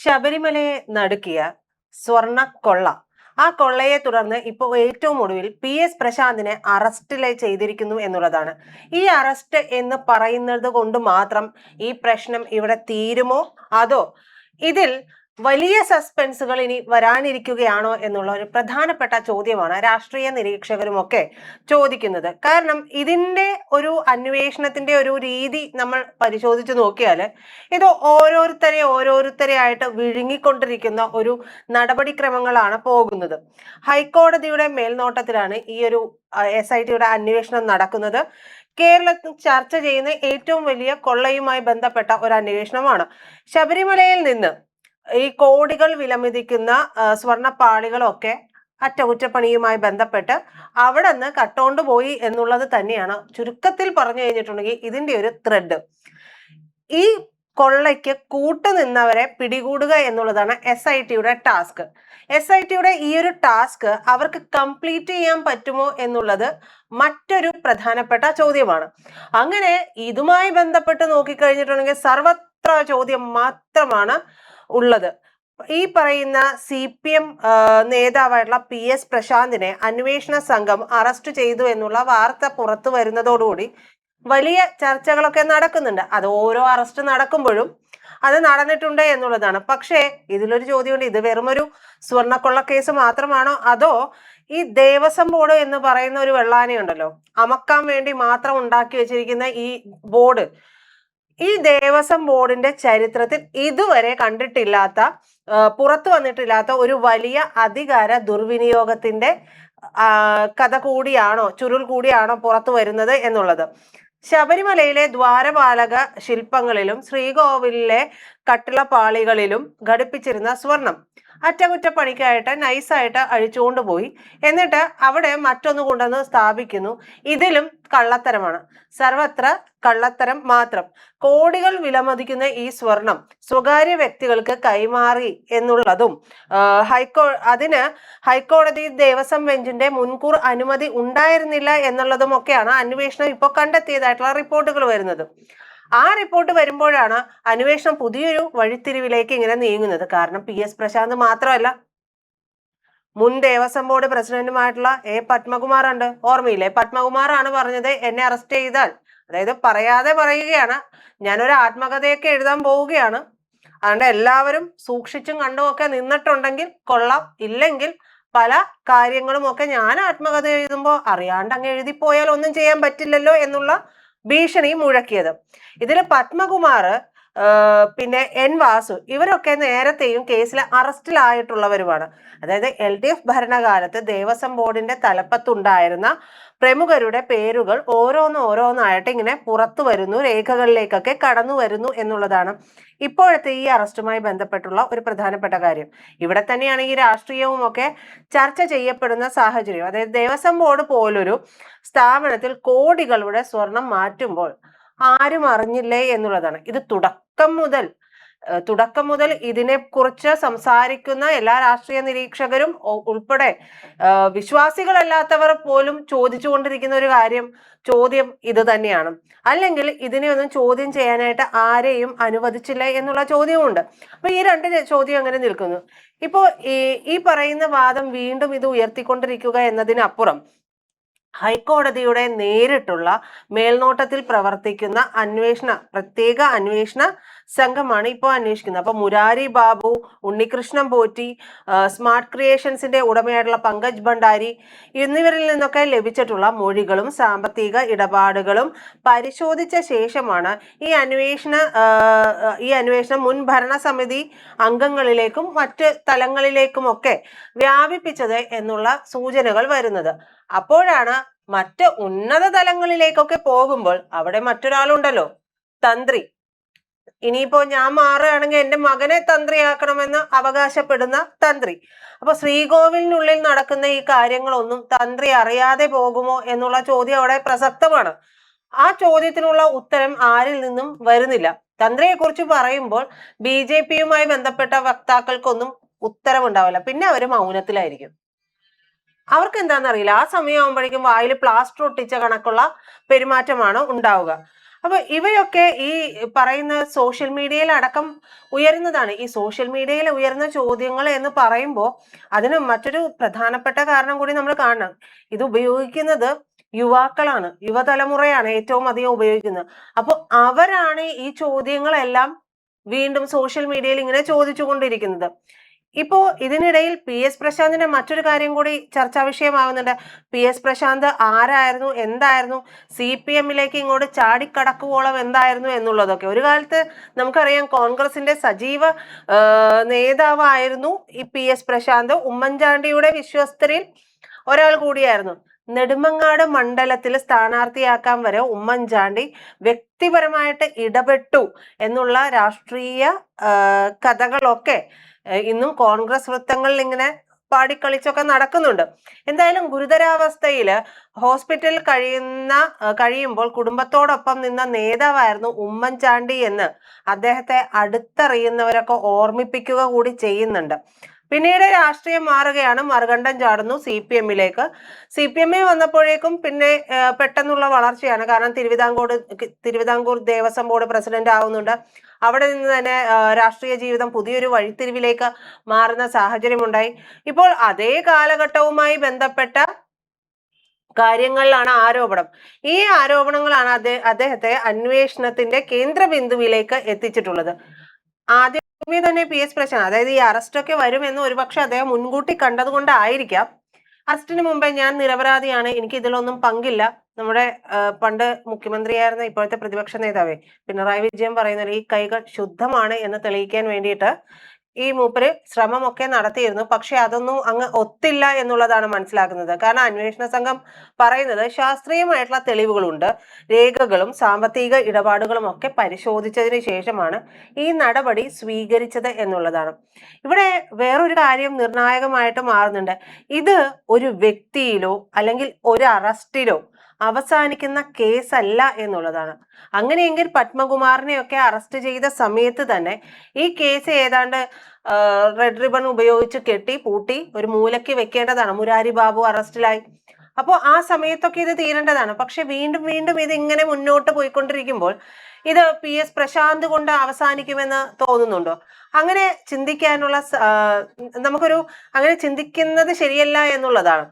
ശബരിമലയെ നടുക്കിയ സ്വർണക്കൊള്ള. ആ കൊള്ളയെ തുടർന്ന് ഇപ്പോൾ ഏറ്റവും ഒടുവിൽ PS പ്രശാന്തിനെ അറസ്റ്റിലെ ചെയ്തിരിക്കുന്നു എന്നുള്ളതാണ്. ഈ അറസ്റ്റ് എന്ന് പറയുന്നത് കൊണ്ട് മാത്രം ഈ പ്രശ്നം ഇവിടെ തീരുമോ, അതോ ഇതിൽ വലിയ സസ്പെൻസുകൾ ഇനി വരാനിരിക്കുകയാണോ എന്നുള്ള ഒരു പ്രധാനപ്പെട്ട ചോദ്യമാണ് രാഷ്ട്രീയ നിരീക്ഷകരുമൊക്കെ ചോദിക്കുന്നത്. കാരണം ഇതിന്റെ ഒരു അന്വേഷണത്തിന്റെ ഒരു രീതി നമ്മൾ പരിശോധിച്ചു നോക്കിയാൽ ഇത് ഓരോരുത്തരെ ആയിട്ട് വിഴുങ്ങിക്കൊണ്ടിരിക്കുന്ന ഒരു നടപടിക്രമങ്ങളാണ് പോകുന്നത്. ഹൈക്കോടതിയുടെ മേൽനോട്ടത്തിലാണ് ഈ ഒരു SITയുടെ അന്വേഷണം നടക്കുന്നത്. കേരളത്തിൽ ചർച്ച ചെയ്യുന്ന ഏറ്റവും വലിയ കൊള്ളയുമായി ബന്ധപ്പെട്ട ഒരു അന്വേഷണമാണ്. ശബരിമലയിൽ നിന്ന് ഈ കോടികൾ വിലമതിക്കുന്ന സ്വർണ്ണപ്പാളികളൊക്കെ അറ്റകുറ്റപ്പണിയുമായി ബന്ധപ്പെട്ട് അവിടെ നിന്ന് കട്ടോണ്ട് പോയി എന്നുള്ളത് തന്നെയാണ് ചുരുക്കത്തിൽ പറഞ്ഞു കഴിഞ്ഞിട്ടുണ്ടെങ്കിൽ ഇതിന്റെ ഒരു ത്രെഡ്. ഈ കൊള്ളയ്ക്ക് കൂട്ടുനിന്നവരെ പിടികൂടുക എന്നുള്ളതാണ് SITയുടെ ടാസ്ക്. SITയുടെ ഈ ഒരു ടാസ്ക് അവർക്ക് കംപ്ലീറ്റ് ചെയ്യാൻ പറ്റുമോ എന്നുള്ളത് മറ്റൊരു പ്രധാനപ്പെട്ട ചോദ്യമാണ്. അങ്ങനെ ഇതുമായി ബന്ധപ്പെട്ട് നോക്കിക്കഴിഞ്ഞിട്ടുണ്ടെങ്കിൽ സർവത്ര ചോദ്യം മാത്രമാണ് ഉള്ളത്. ഈ പറയുന്ന CPM നേതാവായിട്ടുള്ള PS പ്രശാന്തിനെ അന്വേഷണ സംഘം അറസ്റ്റ് ചെയ്തു എന്നുള്ള വാർത്ത പുറത്തു വരുന്നതോടുകൂടി വലിയ ചർച്ചകളൊക്കെ നടക്കുന്നുണ്ട്. അത് ഓരോ അറസ്റ്റ് നടക്കുമ്പോഴും അത് നടന്നിട്ടുണ്ട് എന്നുള്ളതാണ്. പക്ഷേ ഇതിലൊരു ചോദ്യമുണ്ട്, ഇത് വെറുമൊരു സ്വർണ്ണക്കൊള്ള കേസ് മാത്രമാണോ, അതോ ഈ ദേവസ്വം ബോർഡ് എന്ന് പറയുന്ന ഒരു വെള്ളാനയുണ്ടല്ലോ, അമക്കാൻ വേണ്ടി മാത്രം ഉണ്ടാക്കി വെച്ചിരിക്കുന്ന ഈ ബോർഡ്, ഈ ദേവസ്വം ബോർഡിന്റെ ചരിത്രത്തിൽ ഇതുവരെ കണ്ടിട്ടില്ലാത്ത, പുറത്തു വന്നിട്ടില്ലാത്ത ഒരു വലിയ അധികാര ദുർവിനിയോഗത്തിന്റെ കഥ കൂടിയാണോ, ചുരുൾ കൂടിയാണോ പുറത്തു വരുന്നത് എന്നുള്ളത്. ശബരിമലയിലെ ദ്വാരപാലക ശില്പങ്ങളിലും ശ്രീകോവിലിലെ കട്ടിളപ്പാളികളിലും ഘടിപ്പിച്ചിരുന്ന സ്വർണം അറ്റകുറ്റപ്പണിക്കായിട്ട് നൈസായിട്ട് അഴിച്ചുകൊണ്ടുപോയി. എന്നിട്ട് അവിടെ മറ്റൊന്ന് കൊണ്ടുവന്ന് സ്ഥാപിക്കുന്നു. ഇതിലും കള്ളത്തരമാണ്, സർവത്ര കള്ളത്തരം മാത്രം. കോടികൾ വിലമതിക്കുന്ന ഈ സ്വർണം സ്വകാര്യ വ്യക്തികൾക്ക് കൈമാറി എന്നുള്ളതും അതിന് ഹൈക്കോടതി ദേവസ്വം ബെഞ്ചിന്റെ മുൻകൂർ അനുമതി ഉണ്ടായിരുന്നില്ല എന്നുള്ളതും ഒക്കെയാണ് അന്വേഷണം ഇപ്പോൾ കണ്ടെത്തിയതായിട്ടുള്ള റിപ്പോർട്ടുകൾ വരുന്നത്. ആ റിപ്പോർട്ട് വരുമ്പോഴാണ് അന്വേഷണം പുതിയൊരു വഴിത്തിരിവിലേക്ക് ഇങ്ങനെ നീങ്ങുന്നത്. കാരണം PS പ്രശാന്ത് മാത്രമല്ല, മുൻ ദേവസ്വം ബോർഡ് പ്രസിഡന്റുമായിട്ടുള്ള പത്മകുമാർ ഉണ്ട്, ഓർമ്മയില്ലേ? പത്മകുമാറാണ് പറഞ്ഞത്, എന്നെ അറസ്റ്റ് ചെയ്താൽ, അതായത് പറയാതെ പറയുകയാണ്, ഞാനൊരു ആത്മകഥയൊക്കെ എഴുതാൻ പോവുകയാണ്, അതുകൊണ്ട് എല്ലാവരും സൂക്ഷിച്ചും കണ്ടുമൊക്കെ നിന്നിട്ടുണ്ടെങ്കിൽ കൊള്ളാം, ഇല്ലെങ്കിൽ പല കാര്യങ്ങളും ഒക്കെ ഞാൻ ആത്മകഥ എഴുതുമ്പോൾ അറിയാണ്ട് അങ്ങ് എഴുതിപ്പോയാൽ ഒന്നും ചെയ്യാൻ പറ്റില്ലല്ലോ എന്നുള്ള ഭീഷണി മുഴക്കിയത്. ഇതിൽ പത്മകുമാർ, പിന്നെ N വാസു, ഇവരൊക്കെ നേരത്തെയും കേസിൽ അറസ്റ്റിലായിട്ടുള്ളവരുമാണ്. അതായത് LDF ഭരണകാലത്ത് ദേവസ്വം ബോർഡിന്റെ തലപ്പത്തുണ്ടായിരുന്ന പ്രമുഖരുടെ പേരുകൾ ഓരോന്നായിട്ട് ഇങ്ങനെ പുറത്തു വരുന്നു, രേഖകളിലേക്കൊക്കെ കടന്നു വരുന്നു എന്നുള്ളതാണ് ഇപ്പോഴത്തെ ഈ അറസ്റ്റുമായി ബന്ധപ്പെട്ടുള്ള ഒരു പ്രധാനപ്പെട്ട കാര്യം. ഇവിടെ തന്നെയാണ് ഈ രാഷ്ട്രീയവും ഒക്കെ ചർച്ച ചെയ്യപ്പെടുന്ന സാഹചര്യം. അതായത് ദേവസ്വം ബോർഡ് പോലൊരു സ്ഥാപനത്തിൽ കോടികളുടെ സ്വർണം മാറ്റുമ്പോൾ ആരും അറിഞ്ഞില്ലേ എന്നുള്ളതാണ്. ഇത് തുടക്കം മുതൽ ഇതിനെ കുറിച്ച് സംസാരിക്കുന്ന എല്ലാ രാഷ്ട്രീയ നിരീക്ഷകരും ഉൾപ്പെടെ വിശ്വാസികളല്ലാത്തവർ പോലും ചോദിച്ചുകൊണ്ടിരിക്കുന്ന ഒരു ചോദ്യം ഇത് തന്നെയാണ്. അല്ലെങ്കിൽ ഇതിനെ ഒന്നും ചോദ്യം ചെയ്യാനായിട്ട് ആരെയും അനുവദിച്ചില്ല എന്നുള്ള ചോദ്യമുണ്ട്. അപ്പൊ ഈ രണ്ട് ചോദ്യം അങ്ങനെ നിൽക്കുന്നു. ഇപ്പോ ഈ പറയുന്ന വാദം വീണ്ടും ഇത് ഉയർത്തിക്കൊണ്ടിരിക്കുക എന്നതിനപ്പുറം ഹൈക്കോടതിയുടെ നേരിട്ടുള്ള മേൽനോട്ടത്തിൽ പ്രവർത്തിക്കുന്ന പ്രത്യേക അന്വേഷണ സംഘമാണ് ഇപ്പോൾ അന്വേഷിക്കുന്നത്. അപ്പൊ മുരാരി ബാബു, ഉണ്ണികൃഷ്ണൻ പോറ്റി, സ്മാർട്ട് ക്രിയേഷൻസിന്റെ ഉടമയായിട്ടുള്ള പങ്കജ് ഭണ്ഡാരി എന്നിവരിൽ നിന്നൊക്കെ ലഭിച്ചിട്ടുള്ള മൊഴികളും സാമ്പത്തിക ഇടപാടുകളും പരിശോധിച്ച ശേഷമാണ് ഈ അന്വേഷണം മുൻ ഭരണസമിതി അംഗങ്ങളിലേക്കും മറ്റ് തലങ്ങളിലേക്കുമൊക്കെ വ്യാപിപ്പിച്ചത് എന്നുള്ള സൂചനകൾ വരുന്നത്. അപ്പോഴാണ് മറ്റ് ഉന്നത തലങ്ങളിലേക്കൊക്കെ പോകുമ്പോൾ അവിടെ മറ്റൊരാളുണ്ടല്ലോ, തന്ത്രി. ഇനിയിപ്പോ ഞാൻ മാറുകയാണെങ്കിൽ എൻ്റെ മകനെ തന്ത്രിയാക്കണമെന്ന് അവകാശപ്പെടുന്ന തന്ത്രി. അപ്പൊ ശ്രീകോവിലിനുള്ളിൽ നടക്കുന്ന ഈ കാര്യങ്ങളൊന്നും തന്ത്രി അറിയാതെ പോകുമോ എന്നുള്ള ചോദ്യം അവിടെ പ്രസക്തമാണ്. ആ ചോദ്യത്തിനുള്ള ഉത്തരം ആരിൽ നിന്നും വരുന്നില്ല. തന്ത്രിയെ കുറിച്ച് പറയുമ്പോൾ BJPയുമായി ബന്ധപ്പെട്ട വക്താക്കൾക്കൊന്നും ഉത്തരവുണ്ടാവില്ല, പിന്നെ അവര് മൗനത്തിലായിരിക്കും. അവർക്ക് എന്താണെന്നറിയില്ല, ആ സമയമാകുമ്പോഴേക്കും വായിൽ പ്ലാസ്റ്റർ ഒട്ടിച്ച കണക്കുള്ള പെരുമാറ്റമാണ് ഉണ്ടാവുക. അപ്പൊ ഇവയൊക്കെ ഈ പറയുന്ന സോഷ്യൽ മീഡിയയിൽ അടക്കം ഉയരുന്നതാണ്. ഈ സോഷ്യൽ മീഡിയയിൽ ഉയർന്ന ചോദ്യങ്ങൾ എന്ന് പറയുമ്പോൾ അതിന് മറ്റൊരു പ്രധാനപ്പെട്ട കാരണം കൂടി നമ്മൾ കാണണം. ഇത് ഉപയോഗിക്കുന്നത് യുവാക്കളാണ്, യുവതലമുറയാണ് ഏറ്റവും അധികം ഉപയോഗിക്കുന്നത്. അപ്പൊ അവരാണ് ഈ ചോദ്യങ്ങളെല്ലാം വീണ്ടും സോഷ്യൽ മീഡിയയിൽ ഇങ്ങനെ ചോദിച്ചുകൊണ്ടിരിക്കുന്നത്. ഇപ്പോ ഇതിനിടയിൽ പി എസ് പ്രശാന്തിന്റെ മറ്റൊരു കാര്യം കൂടി ചർച്ചാ വിഷയമാകുന്നുണ്ട്. പി എസ് പ്രശാന്ത് ആരായിരുന്നു, എന്തായിരുന്നു, CPM-ലേക്ക് ഇങ്ങോട്ട് ചാടിക്കടക്കുവോളം എന്തായിരുന്നു എന്നുള്ളതൊക്കെ. ഒരു കാലത്ത് നമുക്കറിയാം കോൺഗ്രസിന്റെ സജീവ നേതാവായിരുന്നു ഈ പി എസ് പ്രശാന്ത്. ഉമ്മൻചാണ്ടിയുടെ വിശ്വസ്തരിൽ ഒരാൾ കൂടിയായിരുന്നു. നെടുമങ്ങാട് മണ്ഡലത്തിൽ സ്ഥാനാർത്ഥിയാക്കാൻ വരെ ഉമ്മൻചാണ്ടി വ്യക്തിപരമായിട്ട് ഇടപെട്ടു എന്നുള്ള രാഷ്ട്രീയ കഥകളൊക്കെ ഇന്നും കോൺഗ്രസ് വൃത്തങ്ങളിൽ ഇങ്ങനെ പാടിക്കളിച്ചൊക്കെ നടക്കുന്നുണ്ട്. എന്തായാലും ഗുരുതരാവസ്ഥയില് ഹോസ്പിറ്റലിൽ കഴിയുമ്പോൾ കുടുംബത്തോടൊപ്പം നിന്ന നേതാവായിരുന്നു ഉമ്മൻചാണ്ടി എന്ന് അദ്ദേഹത്തെ അടുത്തറിയുന്നവരൊക്കെ ഓർമ്മിപ്പിക്കുക കൂടി ചെയ്യുന്നുണ്ട്. പിന്നീട് രാഷ്ട്രീയം മാറുകയാണ്, മറുകണ്ഠം ചാടുന്നു CPM-ലേക്ക്. CPM വന്നപ്പോഴേക്കും പിന്നെ പെട്ടെന്നുള്ള വളർച്ചയാണ്. കാരണം തിരുവിതാംകൂർ ദേവസ്വം ബോർഡ് പ്രസിഡന്റ് ആവുന്നുണ്ട്. അവിടെ നിന്ന് തന്നെ രാഷ്ട്രീയ ജീവിതം പുതിയൊരു വഴിത്തിരിവിലേക്ക് മാറുന്ന സാഹചര്യമുണ്ടായി. ഇപ്പോൾ അതേ കാലഘട്ടവുമായി ബന്ധപ്പെട്ട കാര്യങ്ങളിലാണ് ആരോപണം. ഈ ആരോപണങ്ങളാണ് അദ്ദേഹത്തെ അന്വേഷണത്തിന്റെ കേന്ദ്രബിന്ദുവിലേക്ക് എത്തിച്ചിട്ടുള്ളത്. ആദ്യമേ തന്നെ പി എസ് പ്രശാന്ത്, അതായത് ഈ അറസ്റ്റൊക്കെ വരുമെന്ന് ഒരുപക്ഷെ അദ്ദേഹം മുൻകൂട്ടി കണ്ടതുകൊണ്ടായിരിക്കാം അറസ്റ്റിന് മുമ്പേ ഞാൻ നിരപരാധിയാണ്, എനിക്ക് ഇതിലൊന്നും പങ്കില്ല. നമ്മുടെ പണ്ട് മുഖ്യമന്ത്രിയായിരുന്ന ഇപ്പോഴത്തെ പ്രതിപക്ഷ നേതാവേ പിണറായി വിജയൻ പറയുന്നത് ഈ കൈകൾ ശുദ്ധമാണ് എന്ന് തെളിയിക്കാൻ വേണ്ടിയിട്ട് ഈ മൂപ്പര് ശ്രമമൊക്കെ നടത്തിയിരുന്നു. പക്ഷെ അതൊന്നും അങ്ങ് ഒത്തില്ല എന്നുള്ളതാണ് മനസ്സിലാക്കുന്നത്. കാരണം അന്വേഷണ സംഘം പറയുന്നത് ശാസ്ത്രീയമായിട്ടുള്ള തെളിവുകളുണ്ട്, രേഖകളും സാമ്പത്തിക ഇടപാടുകളും ഒക്കെ പരിശോധിച്ചതിന് ശേഷമാണ് ഈ നടപടി സ്വീകരിച്ചത് എന്നുള്ളതാണ്. ഇവിടെ വേറൊരു കാര്യം നിർണായകമായിട്ട് മാറുന്നുണ്ട്. ഇത് ഒരു വ്യക്തിയിലോ അല്ലെങ്കിൽ ഒരു അറസ്റ്റിലോ അവസാനിക്കുന്ന കേസല്ല എന്നുള്ളതാണ്. അങ്ങനെയെങ്കിൽ പത്മകുമാറിനെയൊക്കെ അറസ്റ്റ് ചെയ്ത സമയത്ത് തന്നെ ഈ കേസ് ഏതാണ്ട് റെഡ് റിബൺ ഉപയോഗിച്ച് കെട്ടി പൂട്ടി ഒരു മൂലയ്ക്ക് വെക്കേണ്ടതാണ്. മുരാരി ബാബു അറസ്റ്റിലായി. അപ്പോൾ ആ സമയത്തൊക്കെ ഇത് തീരേണ്ടതാണ്. പക്ഷെ വീണ്ടും വീണ്ടും ഇത് ഇങ്ങനെ മുന്നോട്ട് പോയിക്കൊണ്ടിരിക്കുമ്പോൾ ഇത് പി എസ് പ്രശാന്ത് കൊണ്ട് അവസാനിക്കുമെന്ന് തോന്നുന്നുണ്ടോ? അങ്ങനെ ചിന്തിക്കാനുള്ള അങ്ങനെ ചിന്തിക്കുന്നത് ശരിയല്ല എന്നുള്ളതാണ്.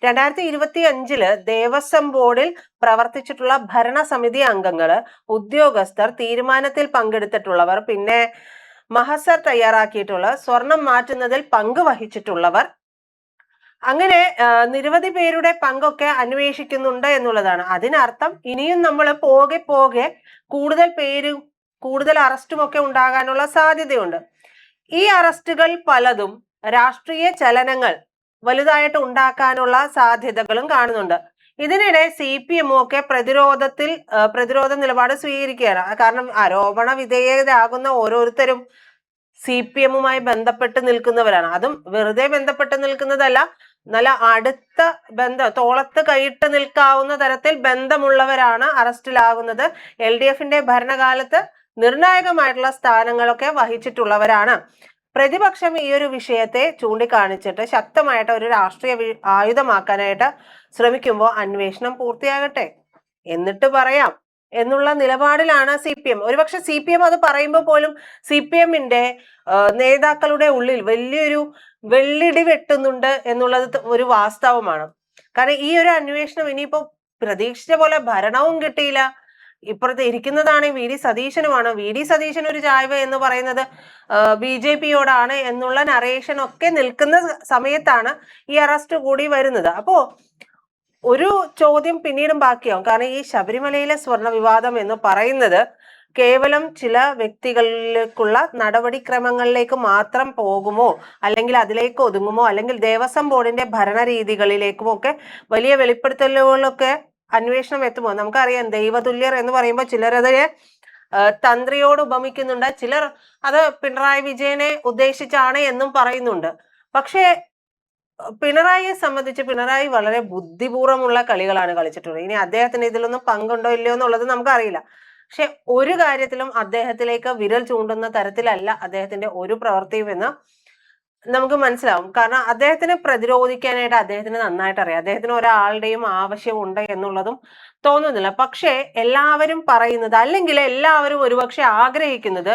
2025 ദേവസ്വം ബോർഡിൽ പ്രവർത്തിച്ചിട്ടുള്ള ഭരണസമിതി അംഗങ്ങള്, ഉദ്യോഗസ്ഥർ, തീരുമാനത്തിൽ പങ്കെടുത്തിട്ടുള്ളവർ, പിന്നെ മഹസർ തയ്യാറാക്കിയിട്ടുള്ള, സ്വർണം മാറ്റുന്നതിൽ പങ്ക് വഹിച്ചിട്ടുള്ളവർ, അങ്ങനെ നിരവധി പേരുടെ പങ്കൊക്കെ അന്വേഷിക്കുന്നുണ്ട് എന്നുള്ളതാണ്. അതിനർത്ഥം ഇനിയും നമ്മൾ പോകെ പോകെ കൂടുതൽ അറസ്റ്റും ഒക്കെ ഉണ്ടാകാനുള്ള സാധ്യതയുണ്ട്. ഈ അറസ്റ്റുകൾ പലതും രാഷ്ട്രീയ ചലനങ്ങൾ വലുതായിട്ട് ഉണ്ടാക്കാനുള്ള സാധ്യതകളും കാണുന്നുണ്ട്. ഇതിനിടെ CPM ഒക്കെ പ്രതിരോധ നിലപാട് സ്വീകരിക്കുകയാണ്. കാരണം ആരോപണ വിധേയരാകുന്ന ഓരോരുത്തരും CPM-മായി ബന്ധപ്പെട്ട് നിൽക്കുന്നവരാണ്. അതും വെറുതെ ബന്ധപ്പെട്ട് നിൽക്കുന്നതല്ല, നല്ല അടുത്ത തോളത്ത് കൈയിട്ട് നിൽക്കാവുന്ന തരത്തിൽ ബന്ധമുള്ളവരാണ് അറസ്റ്റിലാകുന്നത്. LDF-ന്റെ ഭരണകാലത്ത് നിർണായകമായിട്ടുള്ള സ്ഥാനങ്ങളൊക്കെ വഹിച്ചിട്ടുള്ളവരാണ്. പ്രതിപക്ഷം ഈ ഒരു വിഷയത്തെ ചൂണ്ടിക്കാണിച്ചിട്ട് ശക്തമായിട്ട് ഒരു രാഷ്ട്രീയ ആയുധമാക്കാനായിട്ട് ശ്രമിക്കുമ്പോൾ അന്വേഷണം പൂർത്തിയാകട്ടെ എന്നിട്ട് പറയാം എന്നുള്ള നിലപാടിലാണ് CPM. ഒരുപക്ഷെ CPM അത് പറയുമ്പോൾ പോലും CPM-ന്റെ നേതാക്കളുടെ ഉള്ളിൽ വലിയൊരു വെള്ളിടി വെട്ടുന്നുണ്ട് എന്നുള്ളത് ഒരു വാസ്തവമാണ്. കാരണം ഈ ഒരു അന്വേഷണം ഇനിയിപ്പോ പ്രതീക്ഷിച്ച പോലെ ഭരണവും കിട്ടിയില്ല. ഇപ്പുറത്ത് ഇരിക്കുന്നതാണ് VD സതീശനുമാണ്. VD സതീശൻ ഒരു ചായ്വ് എന്ന് പറയുന്നത് BJP-യോടാണ് എന്നുള്ള നറേഷൻ ഒക്കെ നിൽക്കുന്ന സമയത്താണ് ഈ അറസ്റ്റ് കൂടി വരുന്നത്. അപ്പോ ഒരു ചോദ്യം പിന്നീടും ബാക്കിയാവും. കാരണം ഈ ശബരിമലയിലെ സ്വർണ്ണ വിവാദം എന്ന് പറയുന്നത് കേവലം ചില വ്യക്തികളിലേക്കുള്ള നടപടിക്രമങ്ങളിലേക്ക് മാത്രം പോകുമോ, അല്ലെങ്കിൽ അതിലേക്ക് ഒതുങ്ങുമോ, അല്ലെങ്കിൽ ദേവസ്വം ബോർഡിന്റെ ഭരണരീതികളിലേക്കും ഒക്കെ വലിയ വെളിപ്പെടുത്തലുകളൊക്കെ അന്വേഷണം എത്തുമോ? നമുക്കറിയാം ദൈവതുല്യർ എന്ന് പറയുമ്പോൾ ചിലരതിനെ തന്ത്രിയോട് ഉപമിക്കുന്നുണ്ട്, ചിലർ അത് പിണറായി വിജയനെ ഉദ്ദേശിച്ചാണ് എന്നും പറയുന്നുണ്ട്. പക്ഷേ പിണറായിയെ സംബന്ധിച്ച് പിണറായി വളരെ ബുദ്ധിപൂർവ്വമുള്ള കളികളാണ് കളിച്ചിട്ടുള്ളത്. ഇനി അദ്ദേഹത്തിന് ഇതിലൊന്നും പങ്കുണ്ടോ ഇല്ലയോ എന്നുള്ളത് നമുക്കറിയില്ല. പക്ഷെ ഒരു കാര്യത്തിലും അദ്ദേഹത്തിലേക്ക് വിരൽ ചൂണ്ടുന്ന തരത്തിലല്ല അദ്ദേഹത്തിന്റെ ഒരു പ്രവൃത്തിയും എന്ന് നമുക്ക് മനസ്സിലാവും. കാരണം അദ്ദേഹത്തിന് പ്രതിരോധിക്കാനായിട്ട് അദ്ദേഹത്തിന് നന്നായിട്ട് അറിയാം. അദ്ദേഹത്തിന് ഒരാളുടെയും ആവശ്യമുണ്ട് എന്നുള്ളതും തോന്നുന്നില്ല. പക്ഷേ എല്ലാവരും പറയുന്നത്, അല്ലെങ്കിൽ എല്ലാവരും ഒരുപക്ഷെ ആഗ്രഹിക്കുന്നത്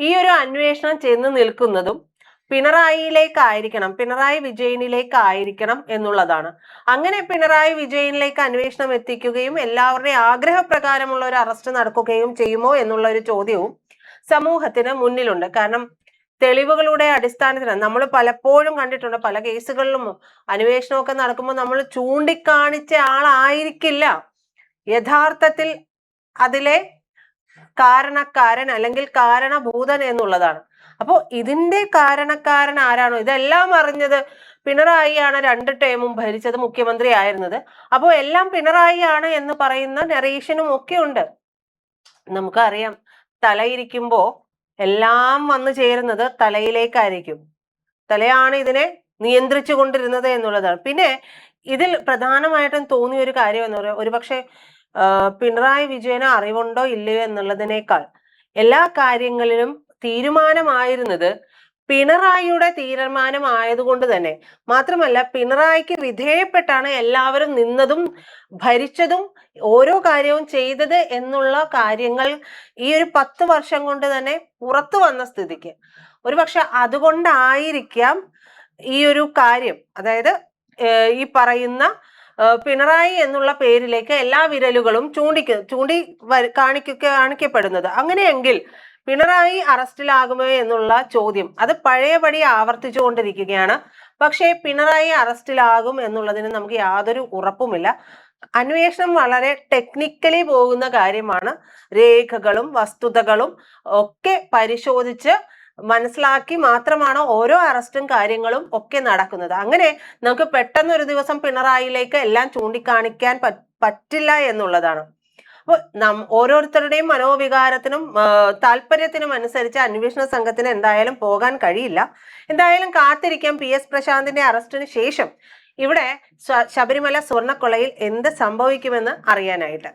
ഈ ഒരു അന്വേഷണം ചെന്ന് നിൽക്കുന്നതും പിണറായിയിലേക്കായിരിക്കണം, പിണറായി വിജയനിലേക്കായിരിക്കണം എന്നുള്ളതാണ്. അങ്ങനെ പിണറായി വിജയനിലേക്ക് അന്വേഷണം എത്തിക്കുകയും എല്ലാവരുടെയും ആഗ്രഹപ്രകാരമുള്ള ഒരു അറസ്റ്റ് നടക്കുകയും ചെയ്യുമോ എന്നുള്ള ഒരു ചോദ്യവും സമൂഹത്തിന് മുന്നിലുണ്ട്. കാരണം തെളിവുകളുടെ അടിസ്ഥാനത്തിലാണ് നമ്മൾ പലപ്പോഴും കണ്ടിട്ടുണ്ട്, പല കേസുകളിലും അന്വേഷണമൊക്കെ നടക്കുമ്പോൾ നമ്മൾ ചൂണ്ടിക്കാണിച്ച ആളായിരിക്കില്ല യഥാർത്ഥത്തിൽ അതിലെ കാരണക്കാരൻ അല്ലെങ്കിൽ കാരണഭൂതൻ എന്നുള്ളതാണ്. അപ്പോ ഇതിന്റെ കാരണക്കാരൻ ആരാണോ, ഇതെല്ലാം അറിഞ്ഞത് പിണറായിയാണ് 2 ടേമും ഭരിച്ചത്, മുഖ്യമന്ത്രി ആയിരുന്നത്. അപ്പോൾ എല്ലാം പിണറായിയാണ് എന്ന് പറയുന്ന നെറേഷനും ഒക്കെ ഉണ്ട്. നമുക്കറിയാം, തലയിരിക്കുമ്പോ എല്ലാം വന്നു ചേരുന്നത് തലയിലേക്കായിരിക്കും. തലയാണ് ഇതിനെ നിയന്ത്രിച്ചു കൊണ്ടിരുന്നത് എന്നുള്ളതാണ്. പിന്നെ ഇതിൽ പ്രധാനമായിട്ടും തോന്നിയ ഒരു കാര്യം എന്ന് പറയുന്നത്, ഒരുപക്ഷെ പിണറായി വിജയന് അറിവുണ്ടോ ഇല്ലയോ എന്നുള്ളതിനേക്കാൾ എല്ലാ കാര്യങ്ങളിലും തീരുമാനമായിരുന്നത് പിണറായിയുടെ തീരുമാനമായതുകൊണ്ട് തന്നെ, മാത്രമല്ല പിണറായിക്ക് വിധേയപ്പെട്ടാണ് എല്ലാവരും നിന്നതും ഭരിച്ചതും ഓരോ കാര്യവും ചെയ്തത് എന്നുള്ള കാര്യങ്ങൾ ഈ ഒരു 10 വർഷം കൊണ്ട് തന്നെ പുറത്തു വന്ന സ്ഥിതിക്ക് ഒരുപക്ഷെ അതുകൊണ്ടായിരിക്കാം ഈ ഒരു കാര്യം, അതായത് ഈ പറയുന്ന പിണറായി എന്നുള്ള പേരിലേക്ക് എല്ലാ വിരലുകളും ചൂണ്ടി കാണിക്കപ്പെടുന്നത്. അങ്ങനെയെങ്കിൽ പിണറായി അറസ്റ്റിലാകുമോ എന്നുള്ള ചോദ്യം അത് പഴയപടി ആവർത്തിച്ചു കൊണ്ടിരിക്കുകയാണ്. പക്ഷേ പിണറായി അറസ്റ്റിലാകും എന്നുള്ളതിന് നമുക്ക് യാതൊരു ഉറപ്പുമില്ല. അന്വേഷണം വളരെ ടെക്നിക്കലി പോകുന്ന കാര്യമാണ്. രേഖകളും വസ്തുതകളും ഒക്കെ പരിശോധിച്ച് മനസ്സിലാക്കി മാത്രമാണ് ഓരോ അറസ്റ്റും കാര്യങ്ങളും ഒക്കെ നടക്കുന്നത്. അങ്ങനെ നമുക്ക് പെട്ടെന്ന് ഒരു ദിവസം പിണറായിലേക്ക് എല്ലാം ചൂണ്ടിക്കാണിക്കാൻ പറ്റില്ല എന്നുള്ളതാണ്. അപ്പോൾ ഓരോരുത്തരുടെയും മനോവികാരത്തിനും താല്പര്യത്തിനും അനുസരിച്ച് അന്വേഷണ സംഘത്തിന് എന്തായാലും പോകാൻ കഴിയില്ല. എന്തായാലും കാത്തിരിക്കാം PS പ്രശാന്തിന്റെ അറസ്റ്റിന് ശേഷം ഇവിടെ ശബരിമല സ്വർണ്ണക്കൊള്ളയിൽ എന്ത് സംഭവിക്കുമെന്ന് അറിയാനായിട്ട്.